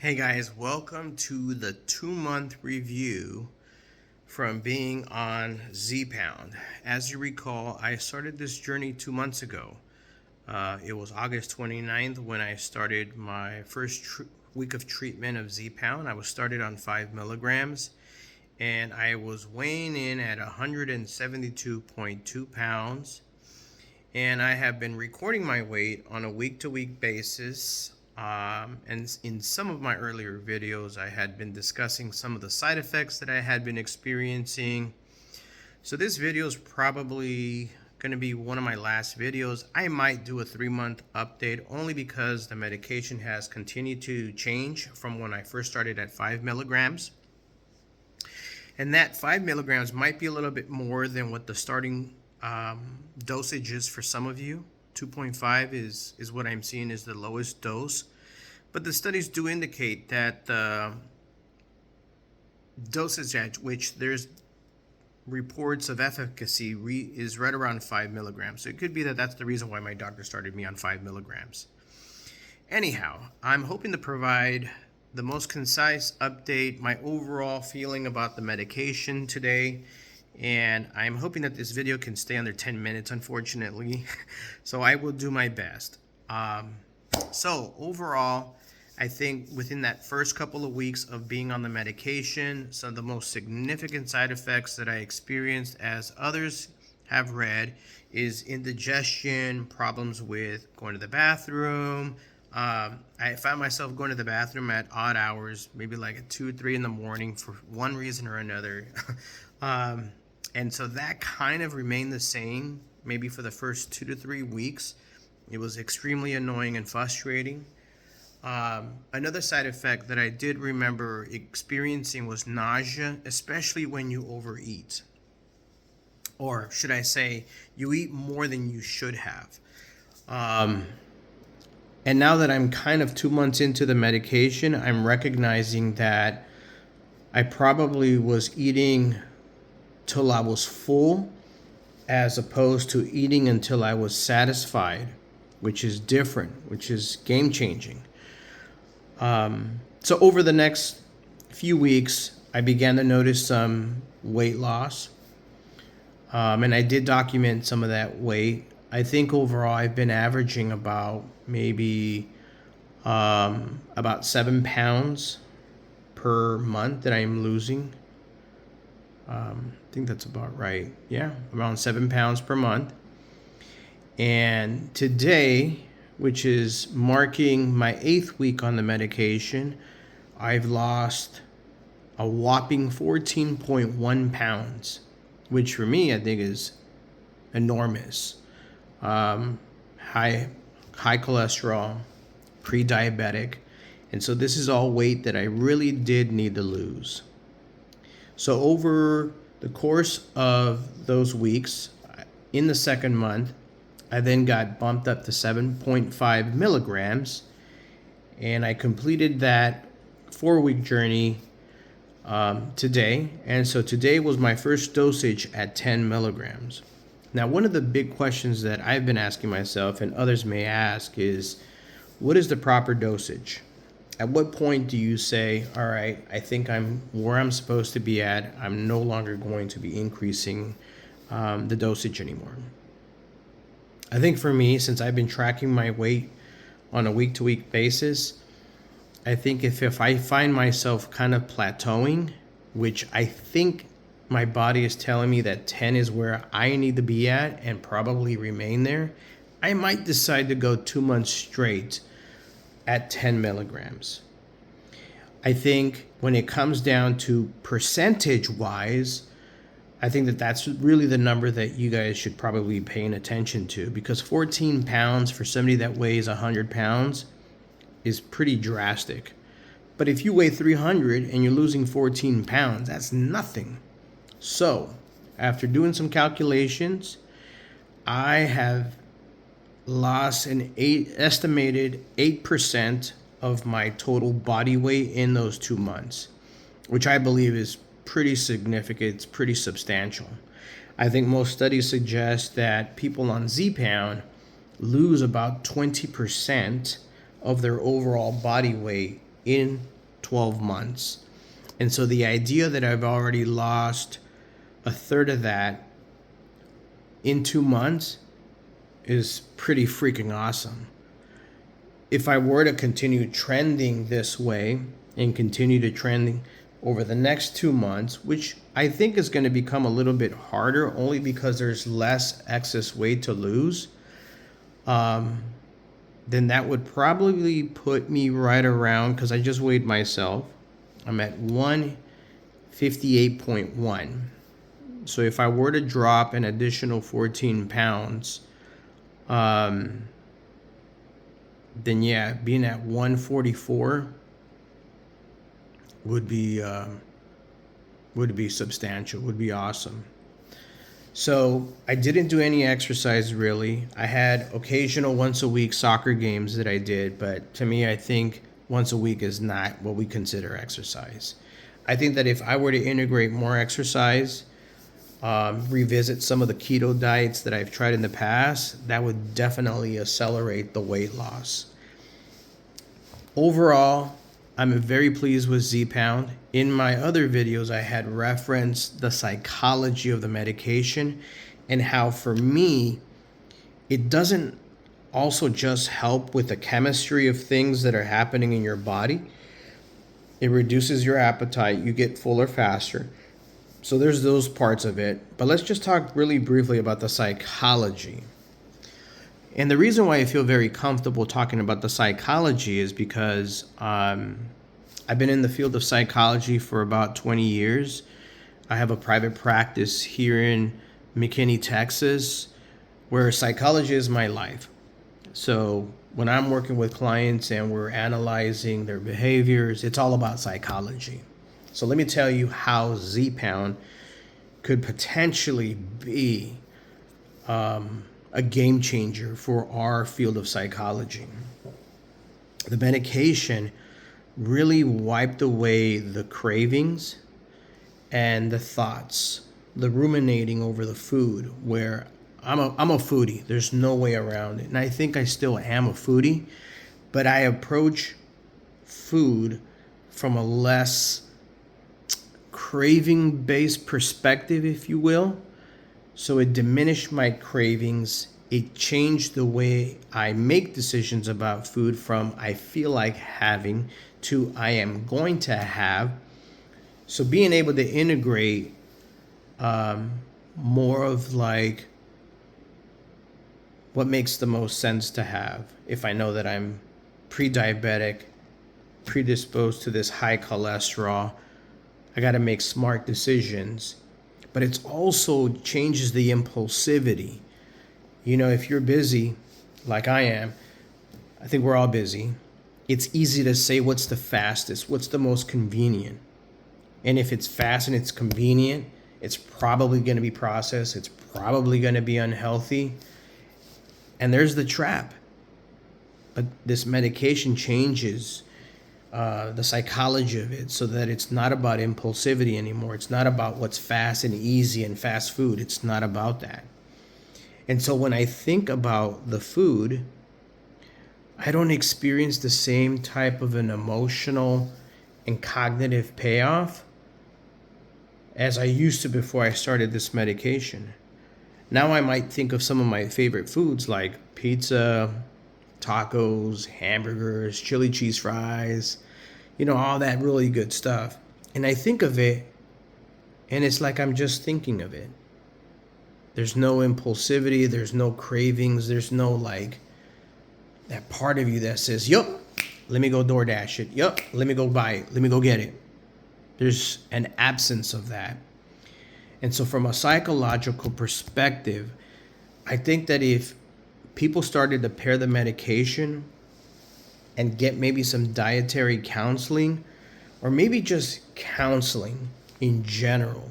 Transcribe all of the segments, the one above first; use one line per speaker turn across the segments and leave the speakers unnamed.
Hey guys, welcome to the 2-month review from being on Zepbound. As you recall, I started this journey 2 months ago. It was August 29th when I started my first week of treatment of Zepbound. I was started on 5 milligrams and I was weighing in at 172.2 pounds. And I have been recording my weight on a week-to-week basis. And in some of my earlier videos, I had been discussing some of the side effects that I had been experiencing. So this video is probably going to be one of my last videos. I might do a 3-month update only because the medication has continued to change from when I first started at 5 milligrams. And that 5 milligrams might be a little bit more than what the starting dosage is for some of you. 2.5 is what I'm seeing is the lowest dose. But the studies do indicate that the dosage at which there's reports of efficacy is right around 5 milligrams. So it could be that that's the reason why my doctor started me on 5 milligrams. Anyhow, I'm hoping to provide the most concise update, my overall feeling about the medication today. And I'm hoping that this video can stay under 10 minutes, unfortunately. So I will do my best. So overall, I think within that first couple of weeks of being on the medication, some of the most significant side effects that I experienced, as others have read, is indigestion, problems with going to the bathroom. I found myself going to the bathroom at odd hours, maybe like at 2 or 3 in the morning for one reason or another. And so that kind of remained the same maybe for the first 2 to 3 weeks. It was extremely annoying and frustrating. Another side effect that I did remember experiencing was nausea, especially when you overeat. Or should I say, you eat more than you should have. And now that I'm kind of 2 months into the medication, I'm recognizing that I probably was eating till I was full as opposed to eating until I was satisfied, which is different, which is game changing. So over the next few weeks, I began to notice some weight loss. And I did document some of that weight. I think overall I've been averaging about maybe about 7 pounds per month that I'm losing. I think that's about right. Yeah, around 7 pounds per month. And today, which is marking my 8th week on the medication, I've lost a whopping 14.1 pounds, which for me I think is enormous. High cholesterol, pre-diabetic, and so this is all weight that I really did need to lose. So over the course of those weeks, in the second month, I then got bumped up to 7.5 milligrams, and I completed that 4-week journey today. And so today was my first dosage at 10 milligrams. Now, one of the big questions that I've been asking myself and others may ask is, what is the proper dosage? At what point do you say, all right, I think I'm where I'm supposed to be at. I'm no longer going to be increasing the dosage anymore. I think for me, since I've been tracking my weight on a week-to-week basis, I think if I find myself kind of plateauing, which I think my body is telling me that 10 is where I need to be at and probably remain there, I might decide to go 2 months straight at 10 milligrams. I think when it comes down to percentage-wise, I think that that's really the number that you guys should probably be paying attention to, because 14 pounds for somebody that weighs 100 pounds is pretty drastic. But if you weigh 300 and you're losing 14 pounds, that's nothing. So, after doing some calculations, I have lost an estimated 8% of my total body weight in those 2 months, which I believe is pretty significant. It's pretty substantial. I think most studies suggest that people on Zepbound lose about 20% of their overall body weight in 12 months. And so the idea that I've already lost a third of that in 2 months is pretty freaking awesome. If I were to continue trending this way and continue to trending over the next 2 months, which I think is going to become a little bit harder only because there's less excess weight to lose, then that would probably put me right around, because I just weighed myself, I'm at 158.1. So if I were to drop an additional 14 pounds, then yeah, being at 144 would be substantial, would be awesome. So I didn't do any exercise really. I had occasional once a week soccer games that I did, but to me, I think once a week is not what we consider exercise. I think that if I were to integrate more exercise, revisit some of the keto diets that I've tried in the past, that would definitely accelerate the weight loss. Overall, I'm very pleased with Zepbound. In my other videos, I had referenced the psychology of the medication and how, for me, it doesn't also just help with the chemistry of things that are happening in your body. It reduces your appetite. You get fuller faster. So there's those parts of it. But let's just talk really briefly about the psychology. And the reason why I feel very comfortable talking about the psychology is because I've been in the field of psychology for about 20 years. I have a private practice here in McKinney, Texas, where psychology is my life. So when I'm working with clients and we're analyzing their behaviors, it's all about psychology. So let me tell you how Zepbound could potentially be a game changer for our field of psychology. The medication really wiped away the cravings and the thoughts, the ruminating over the food, where I'm a foodie. There's no way around it. And I think I still am a foodie, but I approach food from a less craving-based perspective, if you will. So it diminished my cravings. It changed the way I make decisions about food from I feel like having to I am going to have. So being able to integrate more of like what makes the most sense to have if I know that I'm pre-diabetic, predisposed to this high cholesterol. I got to make smart decisions. But it also changes the impulsivity. You know, if you're busy, like I am, I think we're all busy, it's easy to say what's the fastest, what's the most convenient. And if it's fast and it's convenient, it's probably going to be processed, it's probably going to be unhealthy. And there's the trap. But this medication changes the psychology of it so that it's not about impulsivity anymore. It's not about what's fast and easy and fast food. It's not about that. And so when I think about the food, I don't experience the same type of an emotional and cognitive payoff as I used to before I started this medication. Now I might think of some of my favorite foods like pizza, tacos, hamburgers, chili cheese fries, you know, all that really good stuff. And I think of it, and it's like I'm just thinking of it. There's no impulsivity, there's no cravings, there's no like that part of you that says, yup, let me go DoorDash it. Yup, let me go buy it. Let me go get it. There's an absence of that. And so from a psychological perspective, I think that if people started to pair the medication and get maybe some dietary counseling, or maybe just counseling in general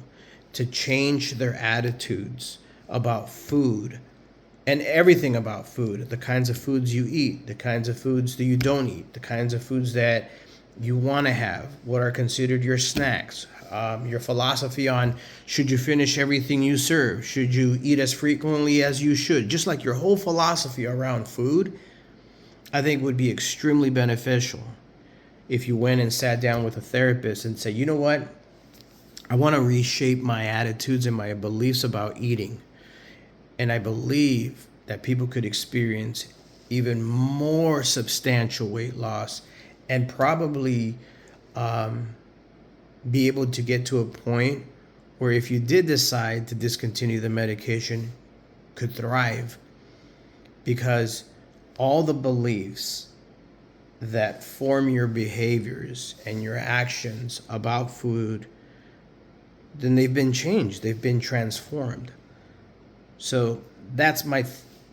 to change their attitudes about food and everything about food, the kinds of foods you eat, the kinds of foods that you don't eat, the kinds of foods that you want to have, what are considered your snacks, your philosophy on should you finish everything you serve, should you eat as frequently as you should, just like your whole philosophy around food, I think would be extremely beneficial. if you went and sat down with a therapist and said, you know what, I want to reshape my attitudes and my beliefs about eating. And I believe that people could experience even more substantial weight loss and probably be able to get to a point where if you did decide to discontinue the medication, could thrive, because all the beliefs that form your behaviors and your actions about food, then they've been changed, they've been transformed. So that's my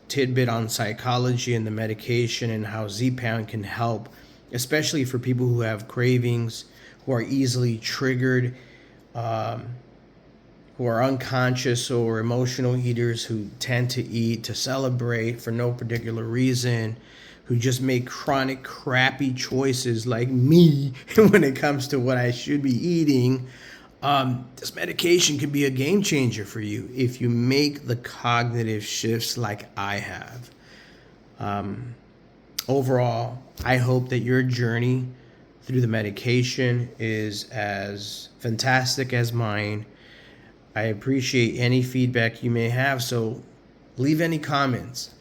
tidbit on psychology and the medication and how Zepbound can help, especially for people who have cravings, who are easily triggered, who are unconscious or emotional eaters who tend to eat to celebrate for no particular reason, who just make chronic crappy choices like me when it comes to what I should be eating. This medication can be a game changer for you if you make the cognitive shifts like I have. Overall, I hope that your journey through the medication is as fantastic as mine. I appreciate any feedback you may have, so leave any comments.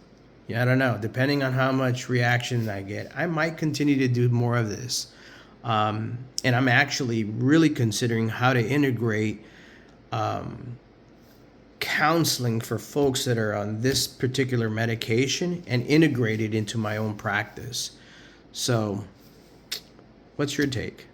Yeah, I don't know. Depending on how much reaction I get, I might continue to do more of this. And I'm actually really considering how to integrate counseling for folks that are on this particular medication and integrate it into my own practice. So, what's your take?